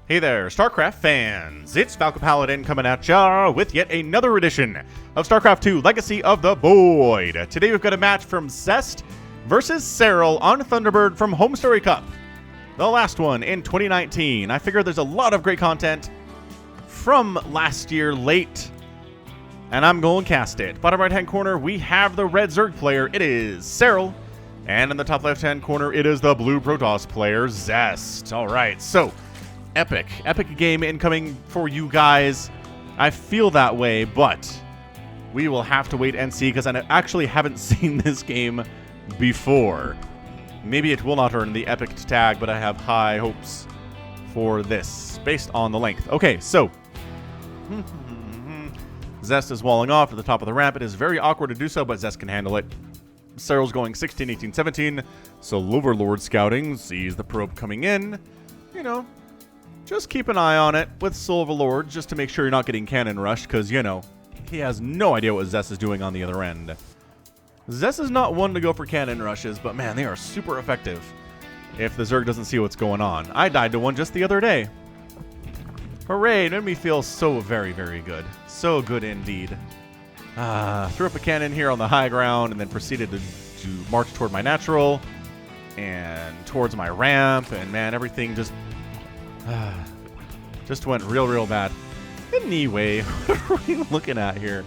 Hey there, StarCraft fans! It's Falcon Paladin coming at ya with yet another edition of StarCraft 2 Legacy of the Void. Today we've got a match from Zest versus Serral on Thunderbird from Home Story Cup. The last one in 2019. I figure there's a lot of great content from last year late, and I'm going to cast it. Bottom right hand corner, we have the red Zerg player. It is Serral. And in the top left hand corner, it is the blue Protoss player, Zest. Alright, so epic game incoming for you guys. I feel that way, but we will have to wait and see because I actually haven't seen this game before. Maybe it will not earn the epic tag, but I have high hopes for this based on the length. Okay, so Zest is walling off at the top of the ramp. It is very awkward to do so, but Zest can handle it. Serral's going 16, 18, 17. So Overlord scouting sees the probe coming in. You know, just keep an eye on it with Silverlord just to make sure you're not getting cannon rushed because, you know, he has no idea what Zest is doing on the other end. Zest is not one to go for cannon rushes, but man, they are super effective if the Zerg doesn't see what's going on. I died to one just the other day. Hooray, it made me feel so very, very good. So good indeed. Threw up a cannon here on the high ground and then proceeded to march toward my natural and towards my ramp, and man, everything just went real bad. Anyway, what are we looking at here?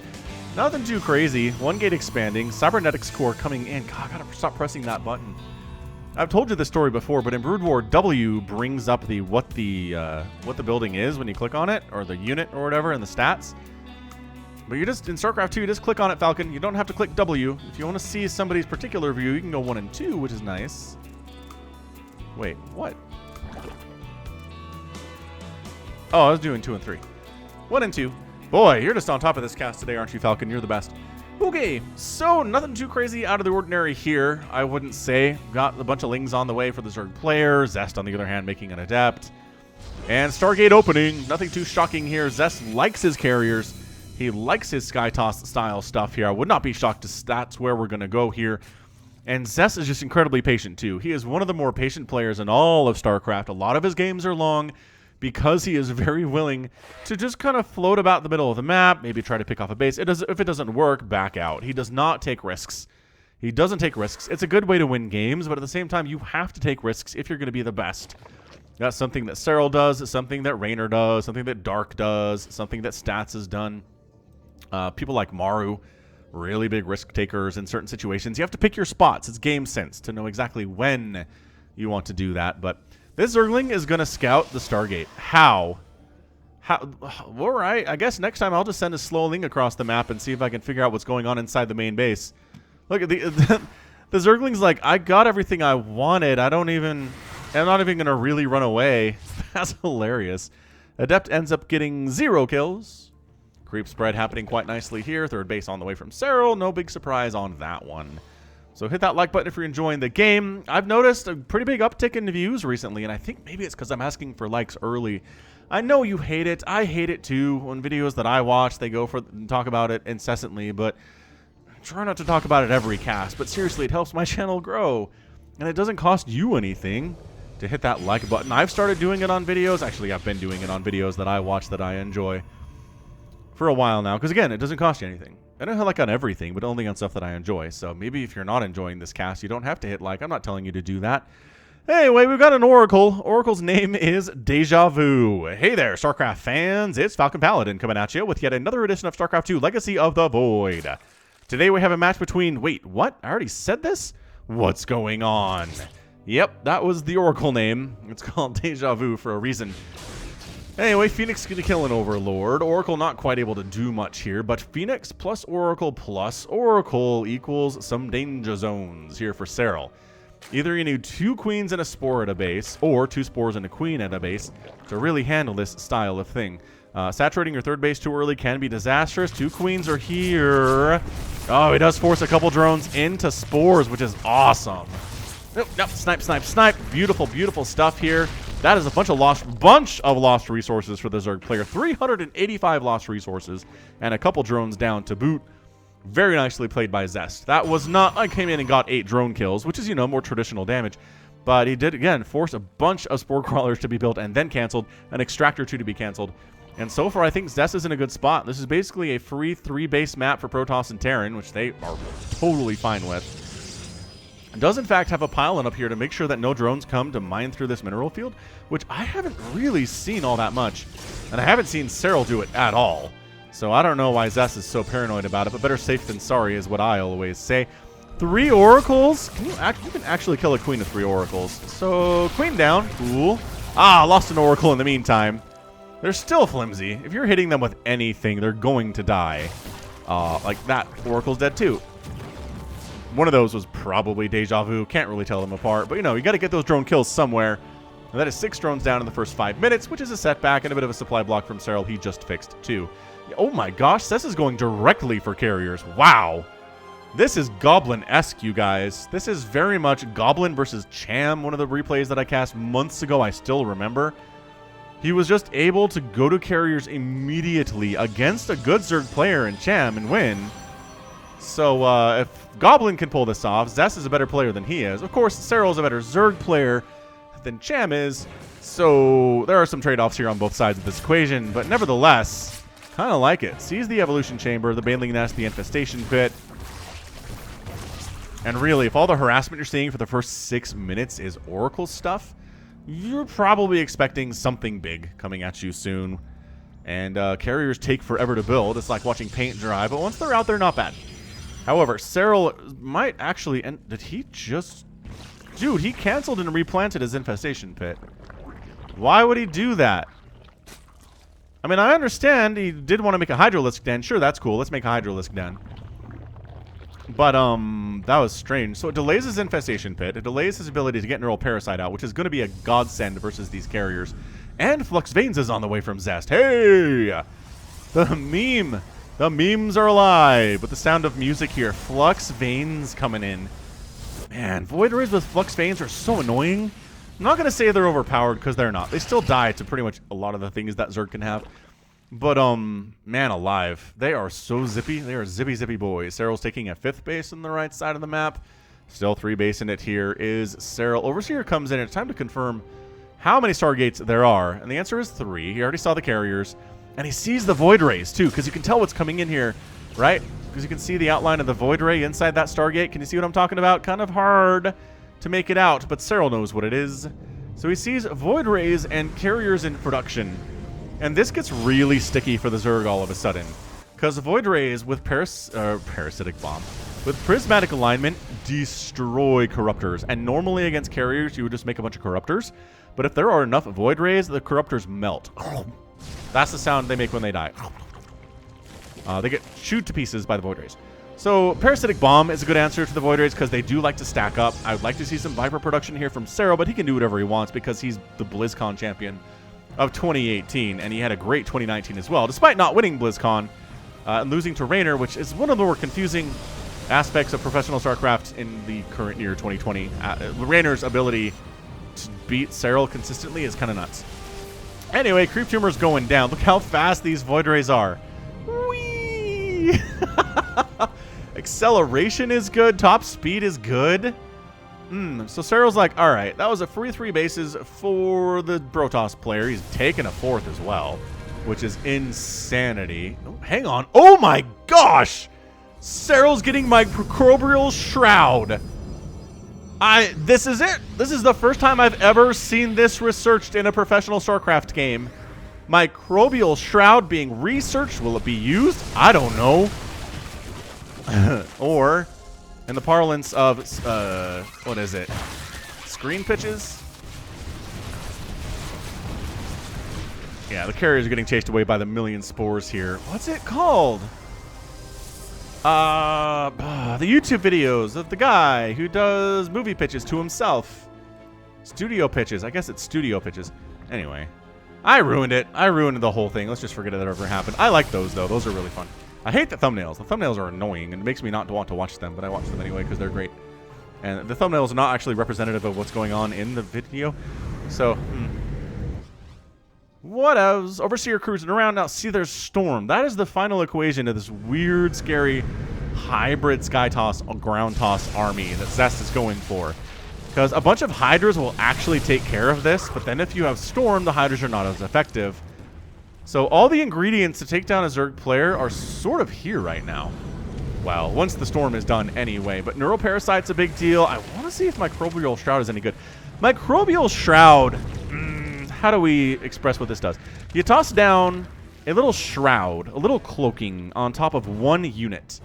Nothing too crazy. One gate expanding, cybernetics core coming in. God, I gotta stop pressing that button. I've told you this story before, but in Brood War, W brings up what the building is when you click on it, or the unit or whatever in the stats. But you just, in StarCraft 2, you just click on it, Falcon. You don't have to click W. If you want to see somebody's particular view, you can go 1 and 2, which is nice. Wait, what? Oh, I was doing 2 and 3. 1 and 2. Boy, you're just on top of this cast today, aren't you, Falcon? You're the best. Okay, so nothing too crazy out of the ordinary here, I wouldn't say. Got a bunch of lings on the way for the Zerg player. Zest, on the other hand, making an adept. And Stargate opening. Nothing too shocking here. Zest likes his carriers. He likes his Sky Toss style stuff here. I would not be shocked if that's where we're going to go here. And Zest is just incredibly patient, too. He is one of the more patient players in all of StarCraft. A lot of his games are long because he is very willing to just kind of float about the middle of the map, maybe try to pick off a base. If it doesn't work, back out. He does not take risks. He doesn't take risks. It's a good way to win games, but at the same time, you have to take risks if you're going to be the best. That's something that Serral does. It's something that Raynor does. Something that Dark does. Something that Stats has done. People like Maru, really big risk takers in certain situations. You have to pick your spots. It's game sense to know exactly when you want to do that. But this Zergling is going to scout the Stargate. How? All right. I guess next time I'll just send a slow ling across the map and see if I can figure out what's going on inside the main base. Look at the Zergling's like, I got everything I wanted. I'm not even going to really run away. That's hilarious. Adept ends up getting 0 kills. Creep spread happening quite nicely here. Third base on the way from Serral. No big surprise on that one. So hit that like button if you're enjoying the game. I've noticed a pretty big uptick in views recently, and I think maybe it's because I'm asking for likes early. I know you hate it. I hate it too. When videos that I watch, they go for and talk about it incessantly, but try not to talk about it every cast. But seriously, it helps my channel grow, and it doesn't cost you anything to hit that like button. I've started doing it on videos. Actually, I've been doing it on videos that I watch that I enjoy for a while now, because again, it doesn't cost you anything. I don't like on everything, but only on stuff that I enjoy. So maybe if you're not enjoying this cast, you don't have to hit like. I'm not telling you to do that. Anyway, we've got an Oracle. Oracle's name is Deja Vu. Hey there, StarCraft fans. It's Falcon Paladin coming at you with yet another edition of StarCraft 2 Legacy of the Void. Today we have a match between... Wait, what? I already said this? What's going on? Yep, that was the Oracle name. It's called Deja Vu for a reason. Anyway, Phoenix going to kill an Overlord. Oracle not quite able to do much here, but Phoenix plus Oracle equals some danger zones here for Serral. Either you need 2 queens and a spore at a base, or 2 spores and a queen at a base to really handle this style of thing. Saturating your third base too early can be disastrous. 2 queens are here. Oh, he does force a couple drones into spores, which is awesome. Nope, snipe. Beautiful, beautiful stuff here. That is a bunch of lost resources for the Zerg player. 385 lost resources and a couple drones down to boot. Very nicely played by Zest. That was not... I came in and got 8 drone kills, which is, you know, more traditional damage. But he did, again, force a bunch of Spore Crawlers to be built and then canceled, an Extractor 2 to be canceled. And so far, I think Zest is in a good spot. This is basically a free 3-base map for Protoss and Terran, which they are totally fine with. It does, in fact, have a pylon up here to make sure that no drones come to mine through this mineral field, which I haven't really seen all that much. And I haven't seen Serral do it at all. So I don't know why Zest is so paranoid about it, but better safe than sorry is what I always say. 3 oracles? You can actually kill a queen with 3 oracles. So, queen down. Cool. Ah, lost an oracle in the meantime. They're still flimsy. If you're hitting them with anything, they're going to die. Like that. Oracle's dead too. One of those was probably Deja Vu. Can't really tell them apart. But, you know, you got to get those drone kills somewhere. And that is 6 drones down in the first 5 minutes, which is a setback and a bit of a supply block from Serral. He just fixed too. Oh my gosh, Zest is going directly for carriers. Wow. This is Goblin-esque, you guys. This is very much Goblin versus Cham, one of the replays that I cast months ago. I still remember. He was just able to go to carriers immediately against a good Zerg player in Cham and win. So if Goblin can pull this off, Zest is a better player than he is. Of course, Serral is a better Zerg player than Cham is. So there are some trade-offs here on both sides of this equation. But nevertheless, kind of like it. Sees the Evolution Chamber, the Baneling Nest, the Infestation Pit. And really, if all the harassment you're seeing for the first 6 minutes is Oracle stuff, you're probably expecting something big coming at you soon. And carriers take forever to build. It's like watching paint dry, but once they're out there, not bad. However, Serral might actually... Did he just... Dude, he canceled and replanted his Infestation Pit. Why would he do that? I mean, I understand he did want to make a Hydralisk Den. Sure, that's cool. Let's make a Hydralisk Den. But, that was strange. So it delays his Infestation Pit. It delays his ability to get Neural Parasite out, which is going to be a godsend versus these carriers. And Flux Veins is on the way from Zest. Hey! The meme. The memes are alive. With the sound of music here. Flux Veins coming in. Man, Void Rays with Flux Veins are so annoying. I'm not going to say they're overpowered, because they're not. They still die to pretty much a lot of the things that Zerg can have. But, man alive. They are so zippy. They are zippy, zippy boys. Serral's taking a 5th base on the right side of the map. Still 3 base in it here is Serral. Overseer comes in. It's time to confirm how many Stargates there are. And the answer is 3. He already saw the carriers. And he sees the Void Rays, too, because you can tell what's coming in here, right? Because you can see the outline of the Void Ray inside that Stargate. Can you see what I'm talking about? Kind of hard to make it out, but Serral knows what it is. So he sees Void Rays and carriers in production. And this gets really sticky for the Zerg all of a sudden. Because Void Rays with Parasitic Bomb, with Prismatic Alignment, destroy Corruptors. And normally against carriers, you would just make a bunch of Corruptors. But if there are enough Void Rays, the Corruptors melt. That's the sound they make when they die. They get chewed to pieces by the Void Rays. So Parasitic Bomb is a good answer to the Void Rays because they do like to stack up. I would like to see some Viper production here from Serral, but he can do whatever he wants because he's the BlizzCon champion of 2018, and he had a great 2019 as well, despite not winning BlizzCon and losing to Raynor, which is one of the more confusing aspects of professional StarCraft in the current year, 2020. Raynor's ability to beat Serral consistently is kind of nuts. Anyway, Creep Tumor's going down. Look how fast these Void Rays are. Whee! Acceleration is good. Top speed is good. So Serral's like, all right, that was a free 3 bases for the Protoss player. He's taken a 4th as well, which is insanity. Oh, hang on. Oh my gosh! Serral's getting Microbial Shroud. This is it. This is the first time I've ever seen this researched in a professional StarCraft game. Microbial Shroud being researched. Will it be used? I don't know. Or, in the parlance of, what is it? Screen pitches? Yeah, the carriers are getting chased away by the million spores here. What's it called? The YouTube videos of the guy who does movie pitches to himself. Studio pitches. I guess it's studio pitches. Anyway, I ruined it. I ruined the whole thing. Let's just forget it ever happened. I like those, though. Those are really fun. I hate the thumbnails. The thumbnails are annoying, and it makes me not want to watch them, but I watch them anyway because they're great. And the thumbnails are not actually representative of what's going on in the video. So, what else? Overseer cruising around. Now, see, there's Storm. That is the final equation of this weird, scary hybrid Sky Toss, Ground Toss army that Zest is going for. Because a bunch of Hydras will actually take care of this, but then if you have Storm, the Hydras are not as effective. So all the ingredients to take down a Zerg player are sort of here right now. Well, once the Storm is done anyway. But Neuroparasite's a big deal. I want to see if Microbial Shroud is any good. Microbial Shroud, how do we express what this does? You toss down a little shroud, a little cloaking on top of one unit.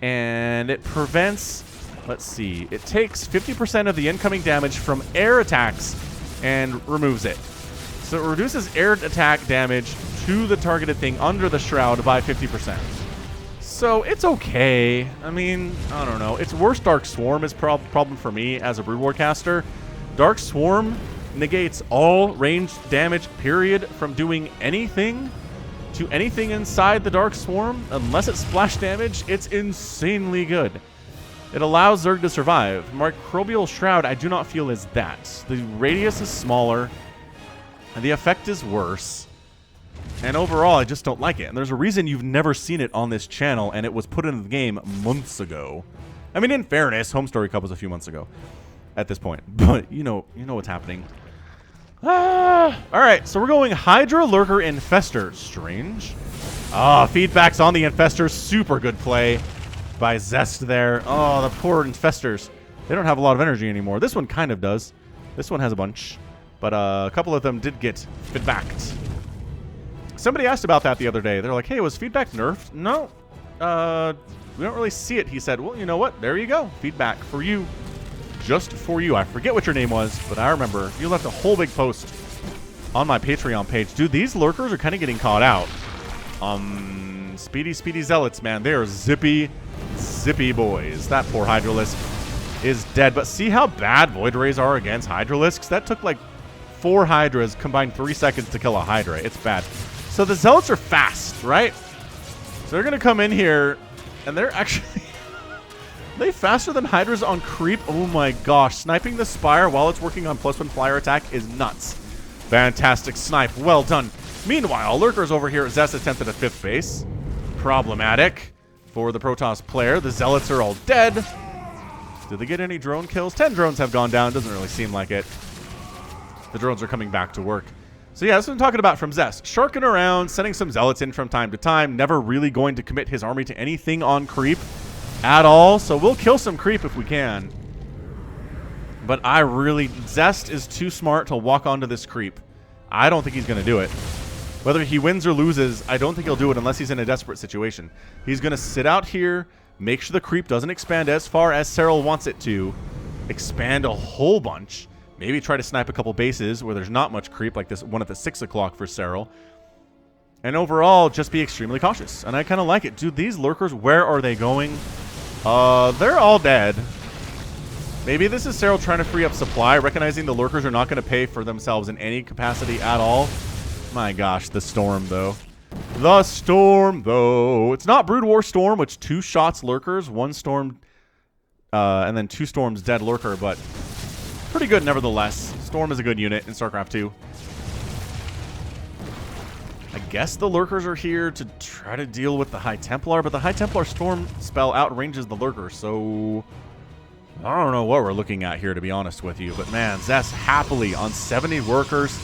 And it prevents... Let's see. It takes 50% of the incoming damage from air attacks and removes it. So it reduces air attack damage to the targeted thing under the shroud by 50%. So it's okay. I mean, I don't know. It's worse Dark Swarm is problem for me as a Brood War caster. Dark Swarm negates all ranged damage, period, from doing anything to anything inside the Dark Swarm. Unless it's splash damage, it's insanely good. It allows Zerg to survive. Microbial Shroud, I do not feel is that. The radius is smaller, and the effect is worse. And overall, I just don't like it. And there's a reason you've never seen it on this channel, and it was put into the game months ago. I mean, in fairness, Home Story Cup was a few months ago at this point. But you know what's happening. Alright, so we're going Hydra, Lurker, Infester. Strange. Feedbacks on the Infestors. Super good play by Zest there. Oh, the poor Infestors. They don't have a lot of energy anymore. This one kind of does. This one has a bunch. But a couple of them did get feedbacked. Somebody asked about that the other day. They're like, hey, was feedback nerfed? No. We don't really see it. He said, well, you know what? There you go. Feedback for you. Just for you. I forget what your name was, but I remember. You left a whole big post on my Patreon page. Dude, these lurkers are kind of getting caught out. Speedy Zealots, man. They are zippy boys. That poor Hydralisk is dead. But see how bad Void Rays are against Hydralisks? That took like 4 Hydras combined 3 seconds to kill a Hydra. It's bad. So the Zealots are fast, right? So they're going to come in here, and they're actually... Are they faster than Hydras on creep? Oh my gosh. Sniping the Spire while it's working on +1 flyer attack is nuts. Fantastic snipe. Well done. Meanwhile, Lurkers over here at Zest attempted a 5th base. Problematic for the Protoss player. The Zealots are all dead. Did they get any drone kills? 10 drones have gone down. Doesn't really seem like it. The drones are coming back to work. So yeah, that's what I'm talking about from Zest. Sharking around, sending some Zealots in from time to time. Never really going to commit his army to anything on creep at all. So we'll kill some creep if we can. But Zest is too smart to walk onto this creep. I don't think he's going to do it. Whether he wins or loses, I don't think he'll do it unless he's in a desperate situation. He's going to sit out here, make sure the creep doesn't expand as far as Serral wants it to, expand a whole bunch, maybe try to snipe a couple bases where there's not much creep, like this one at the 6 o'clock for Serral. And overall, just be extremely cautious. And I kind of like it. Dude, these lurkers, where are they going? They're all dead. Maybe this is Serral trying to free up supply, recognizing the lurkers are not going to pay for themselves in any capacity at all. My gosh, the Storm, though. The Storm, though. It's not Brood War Storm, which 2 shots lurkers, 1 Storm, and then 2 Storms dead lurker, but pretty good nevertheless. Storm is a good unit in StarCraft 2. I guess the lurkers are here to try to deal with the High Templar, but the High Templar Storm spell outranges the lurker, so I don't know what we're looking at here, to be honest with you. But man, Zest happily on 70 workers,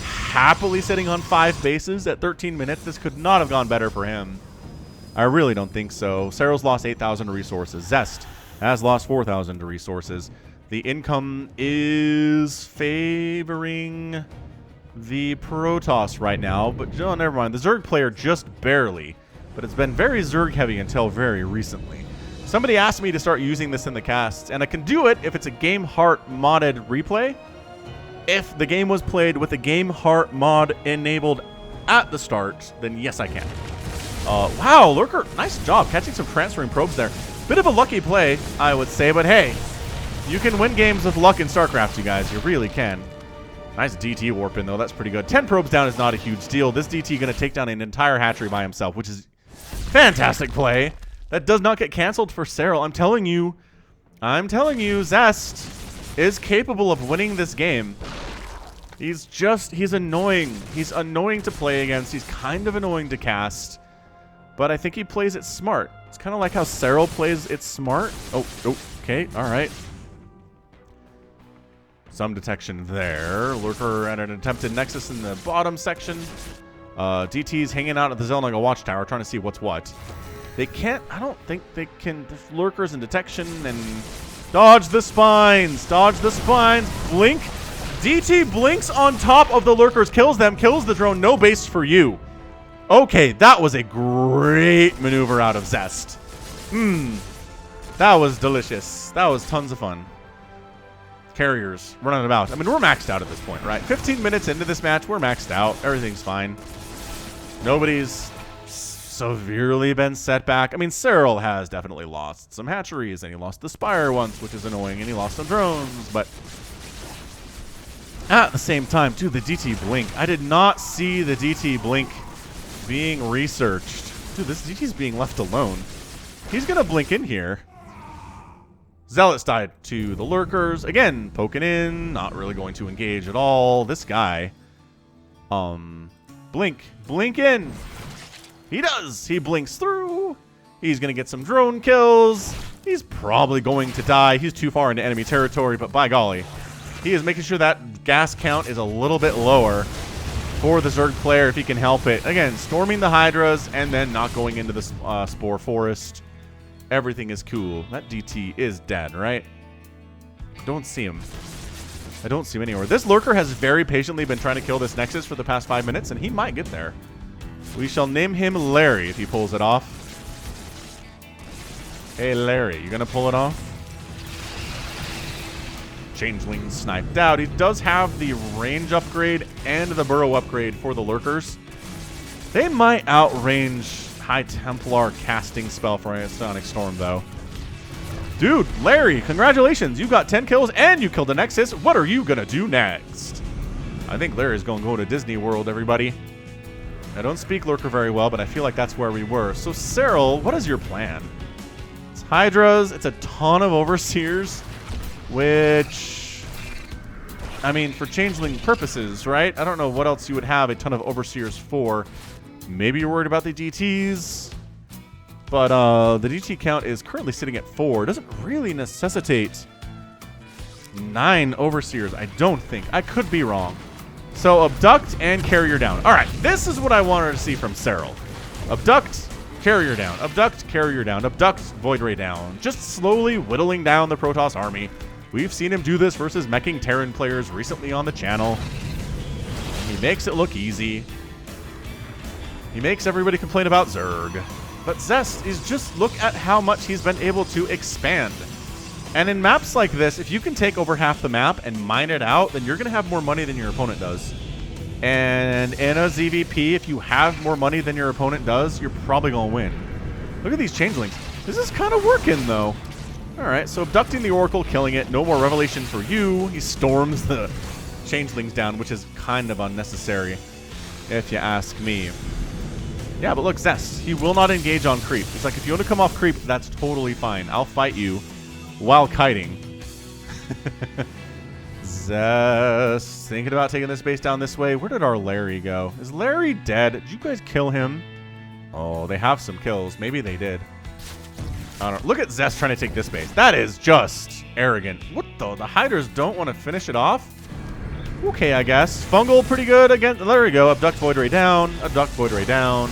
happily sitting on 5 bases at 13 minutes. This could not have gone better for him. I really don't think so. Serral's lost 8,000 resources. Zest has lost 4,000 resources. The income is favoring the Protoss right now, but oh, never mind. The Zerg player just barely, but it's been very Zerg heavy until very recently. Somebody asked me to start using this in the casts, and I can do it if it's a Game Heart modded replay. If the game was played with a Game Heart mod enabled at the start, then yes, I can. Wow, Lurker, nice job catching some transferring probes there. Bit of a lucky play, I would say, but hey, you can win games with luck in StarCraft, you guys. You really can. Nice DT warp in, though. That's pretty good. 10 probes down is not a huge deal. This DT going to take down an entire hatchery by himself, which is fantastic play. That does not get canceled for Serral. I'm telling you, Zest is capable of winning this game. He's annoying. He's annoying to play against. He's kind of annoying to cast. But I think he plays it smart. It's kind of like how Serral plays it smart. Oh, okay, all right. Some detection there. Lurker at an attempted nexus in the bottom section. DT's hanging out at the Zelnaga watchtower trying to see what's what. They can't, I don't think they can, there's lurkers and detection and dodge the spines, blink. DT blinks on top of the lurkers, kills them, kills the drone, no base for you. Okay, that was a great maneuver out of Zest. That was delicious. That was tons of fun. Carriers running about. I mean, we're maxed out at this point, right? 15 minutes into this match, we're maxed out. Everything's fine. Nobody's severely been set back. I mean, Serral has definitely lost some hatcheries, and he lost the Spire once, which is annoying, and he lost some drones, but at the same time, dude, the DT blink. I did not see the DT blink being researched. Dude, this DT's being left alone. He's gonna blink in here. Zealots died to the lurkers. Again, poking in, not really going to engage at all. This guy, blink in. He does. He blinks through. He's going to get some drone kills. He's probably going to die. He's too far into enemy territory, but by golly, he is making sure that gas count is a little bit lower for the Zerg player if he can help it. Again, storming the Hydras and then not going into the Spore Forest. Everything is cool. That DT is dead, right? Don't see him. I don't see him anywhere. This lurker has very patiently been trying to kill this Nexus for the past 5 minutes, and he might get there. We shall name him Larry if he pulls it off. Hey, Larry, you gonna pull it off? Changeling sniped out. He does have the range upgrade and the burrow upgrade for the lurkers. They might outrange High Templar casting spell for Sonic Storm, though. Dude, Larry, congratulations. You got 10 kills and you killed the Nexus. What are you gonna do next? I think Larry's gonna go to Disney World, everybody. I don't speak Lurker very well, but I feel like that's where we were. So, Serral, what is your plan? It's Hydras. It's a ton of Overseers, which, I mean, for Changeling purposes, right? I don't know what else you would have a ton of Overseers for. Maybe you're worried about the DTs, but the DT count is currently sitting at 4. It doesn't really necessitate 9 Overseers, I don't think. I could be wrong. So abduct and carrier down. All right, this is what I wanted to see from Serral. Abduct, carrier down. Abduct, carrier down. Abduct, Void Ray down. Just slowly whittling down the Protoss army. We've seen him do this versus meching Terran players recently on the channel. He makes it look easy. He makes everybody complain about Zerg. But Zest is just, look at how much he's been able to expand. And in maps like this, if you can take over half the map and mine it out, then you're going to have more money than your opponent does. And in a ZVP, if you have more money than your opponent does, you're probably going to win. Look at these Changelings. This is kind of working, though. All right, so abducting the Oracle, killing it. No more Revelation for you. He storms the Changelings down, which is kind of unnecessary, if you ask me. Yeah, but look, Zest, he will not engage on creep. He's like, if you want to come off creep, that's totally fine. I'll fight you while kiting. Zest, thinking about taking this base down this way. Where did our Larry go? Is Larry dead? Did you guys kill him? Oh, they have some kills. Maybe they did. I don't know. Look at Zest trying to take this base. That is just arrogant. What the? The Hydras don't want to finish it off? Okay, I guess. Fungal pretty good again. There we go. Abduct Void Ray down. Abduct Void Ray down.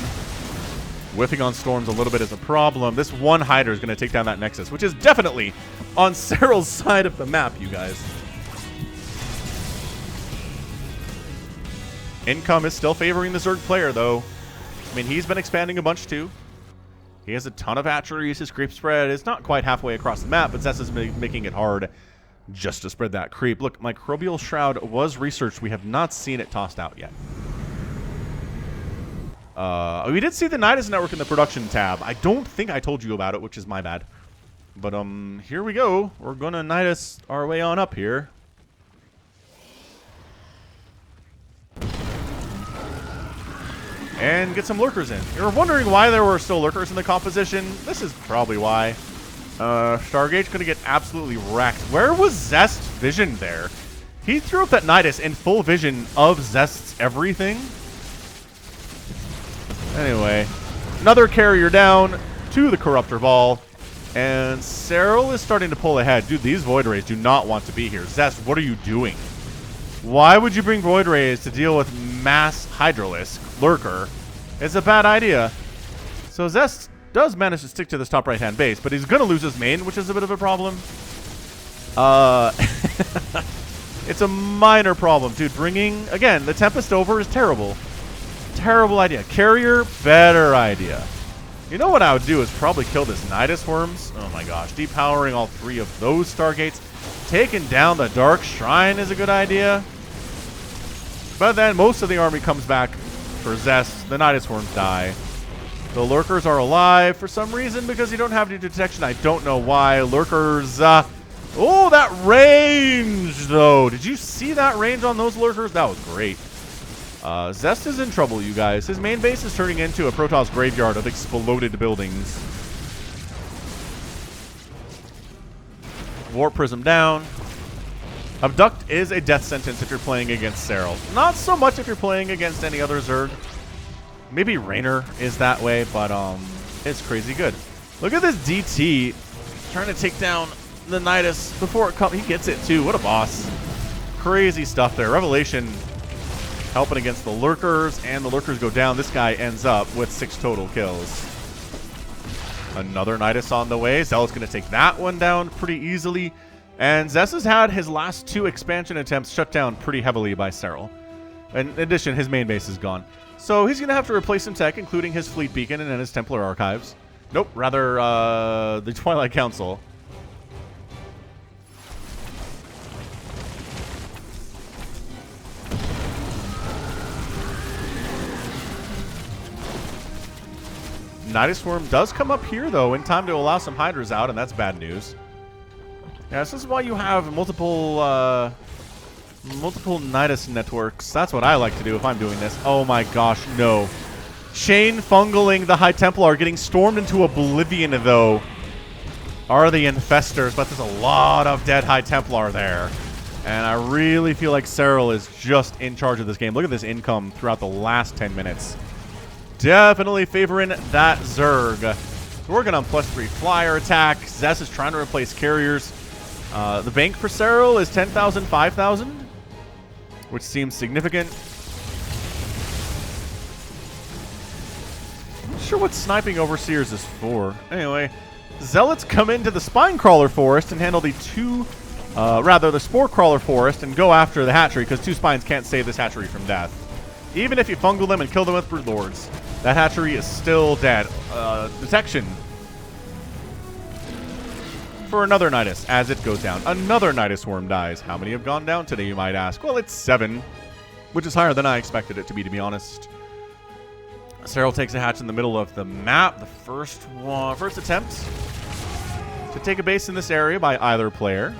Whiffing on storms a little bit is a problem. This one Hydra is going to take down that Nexus, which is definitely on Serral's side of the map, you guys. Income is still favoring the Zerg player, though. I mean, he's been expanding a bunch, too. He has a ton of hatcheries. His creep spread is not quite halfway across the map, but Zest is making it hard just to spread that creep. Look, Microbial Shroud was researched. We have not seen it tossed out yet. We did see the Nidus Network in the production tab. I don't think I told you about it, which is my bad. But here we go. We're gonna Nidus our way on up here. And get some lurkers in. You're wondering why there were still lurkers in the composition? This is probably why. Stargate's gonna get absolutely wrecked. Where was Zest's vision there? He threw up that Nidus in full vision of Zest's everything. Anyway, another carrier down to the Corruptor Ball, And Serral is starting to pull ahead. Dude, these Void Rays do not want to be here. Zest, what are you doing? Why would you bring Void Rays to deal with mass Hydralisk Lurker? It's a bad idea. So Zest does manage to stick to this top right-hand base, but he's going to lose his main, which is a bit of a problem. It's a minor problem. Dude, bringing, again, the Tempest over is terrible. Terrible idea. Carrier, better idea. You know what I would do is probably kill this Nidus Worms. Oh my gosh. Depowering all 3 of those Stargates. Taking down the Dark Shrine is a good idea. But then most of the army comes back for Zest. The Nidus Worms die. The Lurkers are alive for some reason because you don't have any detection. I don't know why. Lurkers, oh, that range, though. Did you see that range on those Lurkers? That was great. Zest is in trouble, you guys. His main base is turning into a Protoss graveyard of exploded buildings. Warp Prism down. Abduct is a death sentence if you're playing against Serral. Not so much if you're playing against any other Zerg. Maybe Raynor is that way, but it's crazy good. Look at this DT trying to take down the Nidus before it comes. He gets it too. What a boss. Crazy stuff there. Revelation helping against the Lurkers, and the Lurkers go down. This guy ends up with 6 total kills. Another Nidus on the way. Zealot's going to take that one down pretty easily. And Zest has had his last 2 expansion attempts shut down pretty heavily by Serral. In addition, his main base is gone. So he's going to have to replace some tech, including his Fleet Beacon and his Templar Archives. Nope, rather the Twilight Council. Nidus Worm does come up here, though, in time to allow some Hydras out, and that's bad news. Yeah, this is why you have multiple Nidus networks. That's what I like to do if I'm doing this. Oh my gosh, no. Chain Fungling the High Templar, getting stormed into oblivion, though, are the Infestors, but there's a lot of dead High Templar there. And I really feel like Serral is just in charge of this game. Look at this income throughout the last 10 minutes. Definitely favoring that Zerg. We're working on +3 flyer attack. Zest is trying to replace carriers. The bank for Serral is 10,000, 5,000, which seems significant. Not sure what sniping Overseers is for. Anyway, Zealots come into the Spine-Crawler Forest and handle the the Spore Crawler Forest and go after the hatchery, because 2 Spines can't save this hatchery from death. Even if you fungal them and kill them with Brood Lords, that hatchery is still dead. Detection for another Nidus as it goes down. Another Nidus Worm dies. How many have gone down today, you might ask? Well, it's 7, which is higher than I expected it to be honest. Serral takes a hatch in the middle of the map. The first attempt to take a base in this area by either player.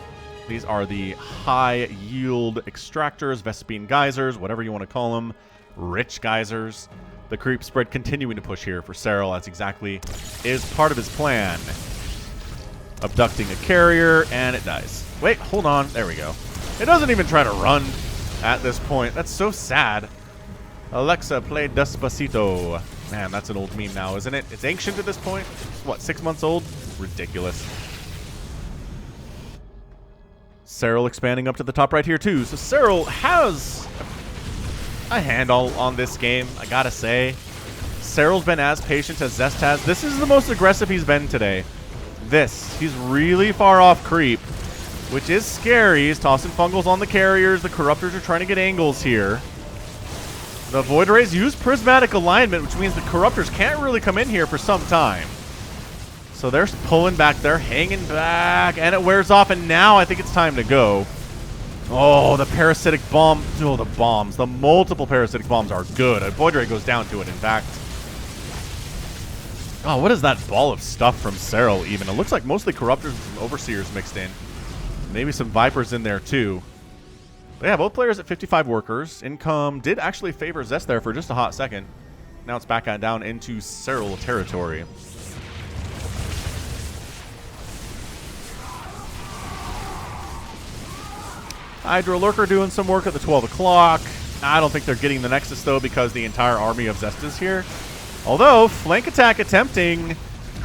These are the high-yield extractors, Vespine geysers, whatever you want to call them. Rich geysers. The creep spread continuing to push here for Serral. That's exactly is part of his plan. Abducting a carrier, and it dies. Wait, hold on. There we go. It doesn't even try to run at this point. That's so sad. Alexa, play Despacito. Man, that's an old meme now, isn't it? It's ancient at this point. It's, what, 6 months old? Ridiculous. Serral expanding up to the top right here, too. So Serral has a handle on this game, I gotta say. Serral's been as patient as Zest has. This is the most aggressive he's been today. He's really far off creep, which is scary. He's tossing fungals on the carriers. The Corruptors are trying to get angles here. The Void Rays use Prismatic Alignment, which means the Corruptors can't really come in here for some time. So they're pulling back. They're hanging back, and it wears off, and now I think it's time to go. Oh, the Parasitic Bomb. Oh, the bombs. The multiple Parasitic Bombs are good. A Void Ray goes down to it, in fact. Oh, what is that ball of stuff from Serral even? It looks like mostly Corruptors and Overseers mixed in. Maybe some Vipers in there too. But yeah, both players at 55 workers. Income did actually favor Zest there for just a hot second. Now it's back down into Serral territory. Hydra Lurker doing some work at the 12 o'clock. I don't think they're getting the Nexus though, because the entire army of Zest is here. Although, flank attack attempting.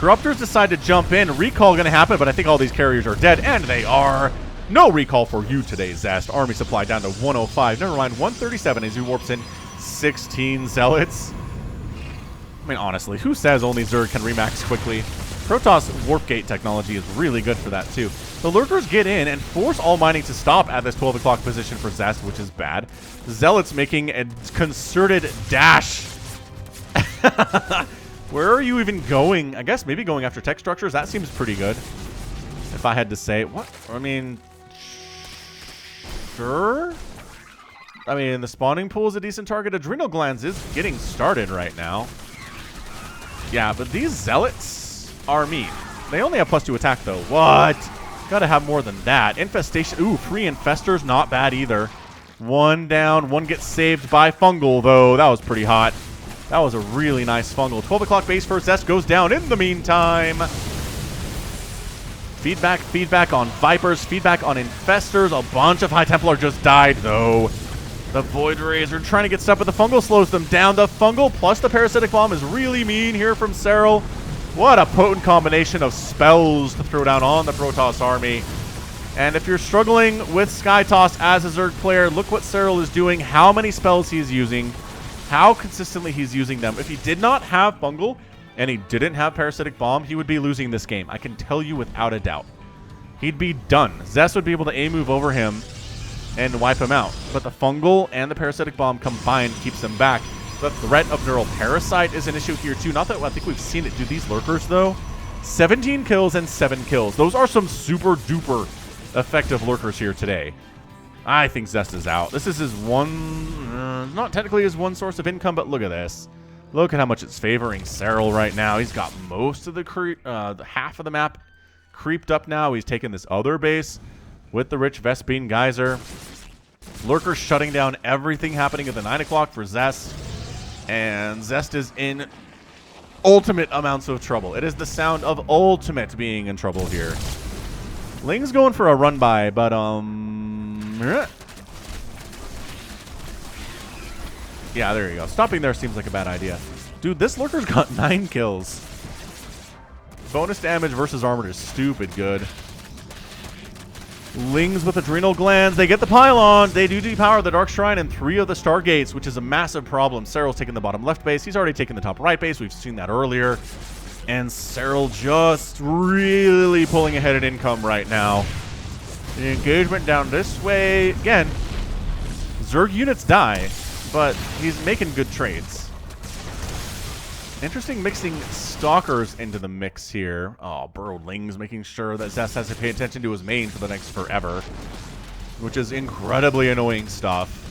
Corruptors decide to jump in. Recall going to happen, but I think all these carriers are dead, and they are. No recall for you today, Zest. Army supply down to 105. Never mind, 137 as he warps in 16 Zealots. I mean, honestly, who says only Zerg can remax quickly? Protoss Warp Gate technology is really good for that, too. The Lurkers get in and force all mining to stop at this 12 o'clock position for Zest, which is bad. Zealots making a concerted dash. Where are you even going? I guess maybe going after tech structures. That seems pretty good. If I had to say. What? I mean, sure. I mean, the spawning pool is a decent target. Adrenal glands is getting started right now. Yeah, but these Zealots are mean. They only have +2 attack, though. What? Gotta have more than that. Infestation. Ooh, 3 Infestors. Not bad either. 1 down. 1 gets saved by Fungal, though. That was pretty hot. That was a really nice Fungal. 12 o'clock base for Zest goes down in the meantime. Feedback on Vipers. Feedback on Infestors. A bunch of High Templar just died, though. The Void Rays are trying to get stuff, but the Fungal slows them down. The Fungal plus the Parasitic Bomb is really mean here from Serral. What a potent combination of spells to throw down on the Protoss army. And if you're struggling with Skytoss as a Zerg player, look what Serral is doing, how many spells he's using, how consistently he's using them. If he did not have Fungal and he didn't have Parasitic Bomb, he would be losing this game. I can tell you without a doubt. He'd be done. Zest would be able to A-move over him and wipe him out. But the Fungal and the Parasitic Bomb combined keeps him back. The threat of Neural Parasite is an issue here too. Not that I think we've seen it do these Lurkers though. 17 kills and 7 kills. Those are some super duper effective Lurkers here today. I think Zest is out. This is his one, not technically his one source of income, but look at this. Look at how much it's favoring Serral right now. He's got most of the half of the map creeped up now. He's taken this other base with the rich Vespene Geyser. Lurker shutting down everything happening at the 9 o'clock for Zest. And Zest is in ultimate amounts of trouble. It is the sound of ultimate being in trouble here. Ling's going for a run by, but yeah, there you go. Stopping there seems like a bad idea. Dude, this Lurker's got 9 kills. Bonus damage versus armor is stupid good. Lings with Adrenal Glands. They get the pylons. They do depower the Dark Shrine and 3 of the Stargates, which is a massive problem. Serral's taking the bottom left base. He's already taken the top right base. We've seen that earlier. And Serral just really pulling ahead in income right now. The engagement down this way. Again, Zerg units die, but he's making good trades. Interesting mixing Stalkers into the mix here. Oh, Burrowed Ling's making sure that Zest has to pay attention to his main for the next forever, which is incredibly annoying stuff.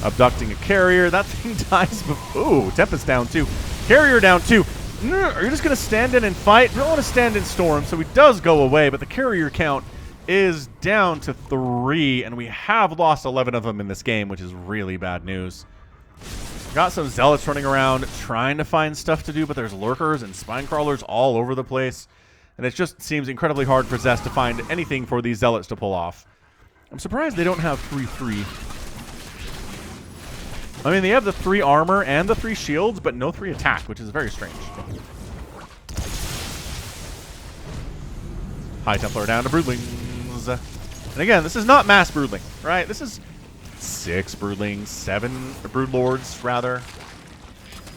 Abducting a carrier. That thing dies before. Ooh, Tempest down too. Carrier down too. Are you just going to stand in and fight? You don't want to stand in Storm, so he does go away, but the carrier count is down to 3, and we have lost 11 of them in this game, which is really bad news. Got some Zealots running around trying to find stuff to do, but there's Lurkers and Spine Crawlers all over the place, and it just seems incredibly hard for Zest to find anything for these Zealots to pull off. I'm surprised they don't have 3-3. I mean, they have the 3 armor and the 3 shields, but no 3 attack, which is very strange. High Templar down to Broodlings. And again, this is not mass Broodling, right? This is 6 Broodlings, 7 Broodlords, rather.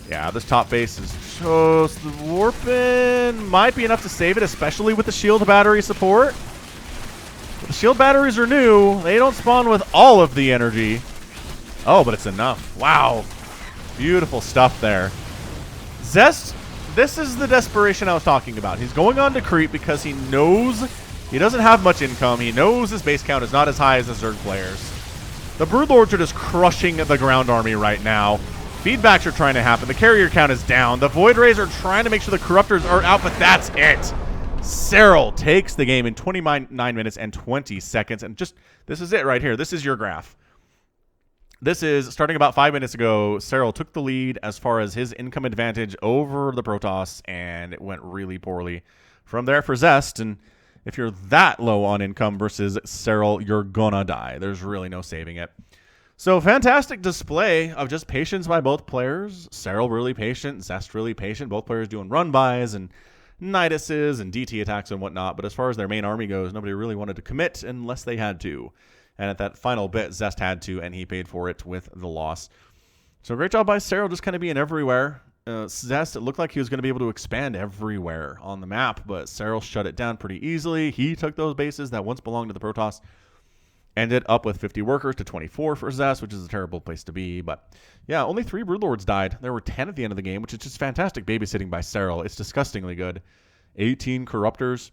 Yeah, this top base is just... The Warpin might be enough to save it, especially with the shield battery support. But the shield batteries are new. They don't spawn with all of the energy. Oh, but it's enough. Wow. Beautiful stuff there. Zest, this is the desperation I was talking about. He's going on to creep because he knows he doesn't have much income. He knows his base count is not as high as the Zerg players. The Broodlords are just crushing the ground army right now. Feedbacks are trying to happen. The carrier count is down. The Void Rays are trying to make sure the Corruptors are out, but that's it. Serral takes the game in 29 minutes and 20 seconds. And just, this is it right here. This is your graph. This is, starting about 5 minutes ago, Serral took the lead as far as his income advantage over the Protoss, and it went really poorly from there for Zest. And if you're that low on income versus Serral, you're gonna die. There's really no saving it. So fantastic display of just patience by both players. Serral really patient, Zest really patient. Both players doing run-bys and Niduses and DT attacks and whatnot. But as far as their main army goes, nobody really wanted to commit unless they had to. And at that final bit, Zest had to, and he paid for it with the loss. So great job by Serral, just kind of being everywhere. Zest, it looked like he was going to be able to expand everywhere on the map, but Serral shut it down pretty easily. He took those bases that once belonged to the Protoss. Ended up with 50 workers to 24 for Zest, which is a terrible place to be. But yeah, only 3 Broodlords died. There were 10 at the end of the game, which is just fantastic babysitting by Serral. It's disgustingly good. 18 Corruptors.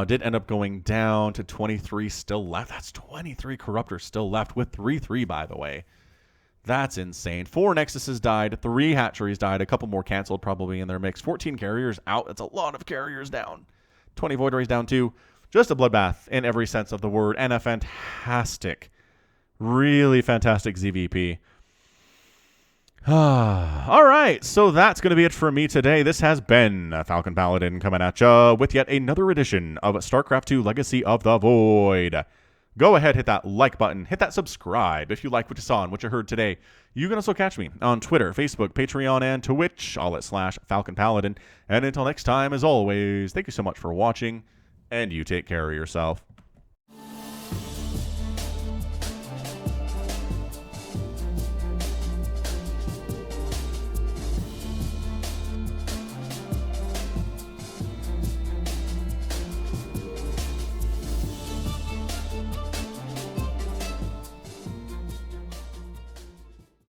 Did end up going down to 23 still left. That's 23 Corruptors still left with 3-3, by the way. That's insane. 4 Nexuses died. 3 Hatcheries died. A couple more canceled probably in their mix. 14 Carriers out. That's a lot of Carriers down. 20 Void Rays down too. Just a bloodbath in every sense of the word, and a fantastic, really fantastic ZVP. All right, so that's going to be it for me today. This has been Falcon Paladin coming at ya with yet another edition of StarCraft 2 Legacy of the Void. Go ahead, hit that like button, hit that subscribe if you like what you saw and what you heard today. You can also catch me on Twitter, Facebook, Patreon, and Twitch, all at /Falcon Paladin. And until next time, as always, thank you so much for watching. And you take care of yourself.